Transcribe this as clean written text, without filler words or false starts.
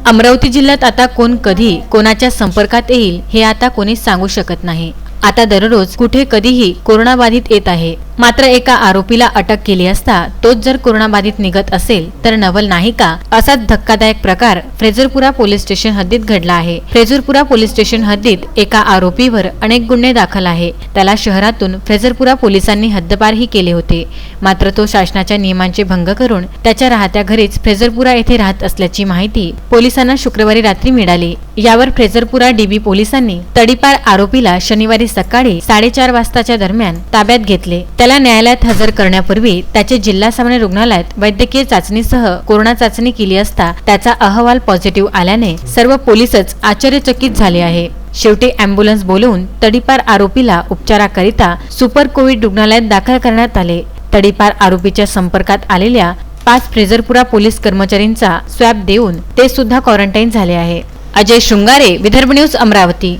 अमरावती जिल्ह्यात आता कोण कधी कोणाच्या संपर्कात येईल हे आता कोणी सांगू शकत नाही। आता दररोज कुठे कधीही कोरोनाबाधित येत आहे। मात्र एका आरोपीला अटक केली असता तोच जर कोरोनाबाधित निघत असेल तर नवल नाही का? असाच धक्कादायक प्रकार फ्रेजरपुरा पोलीस स्टेशन हद्दीत घडला आहे। फ्रेजरपुरा पोलीस स्टेशन हद्दीत एका आरोपीवर अनेक गुन्हे दाखल आहे। त्याला शहरातून फ्रेजरपुरा पोलिसांनी हद्दपारही केले होते। मात्र तो शासनाच्या नियमांचे भंग करून त्याच्या राहत्या घरीच फ्रेजरपुरा येथे राहत असल्याची माहिती पोलिसांना शुक्रवारी रात्री मिळाली। यावर फ्रेजरपुरा डीबी पोलिसांनी तडीपार आरोपीला शनिवारी सकाळी 4:30 वाजताच्या दरम्यान ताब्यात घेतले। त्याला न्यायालयात हजर करण्यापूर्वी त्याचे जिल्हा सामान्य रुग्णालयात वैद्यकीय चाचणीसह कोरोना चाचणी केली असता त्याचा अहवाल पॉझिटिव्ह आल्याने सर्व पोलीसच आश्चर्यचकित झाले आहे। शेवटी अँब्युलन्स बोलवून तडीपार आरोपीला उपचाराकरिता सुपर कोविड रुग्णालयात दाखल करण्यात आले। तडीपार आरोपीच्या संपर्कात आलेल्या 5 फ्रेजरपुरा पोलीस कर्मचाऱ्यांचा स्वॅब देऊन ते सुद्धा क्वारंटाईन झाले आहे। अजय शृंगारे, विदर्भ न्यूज, अमरावती।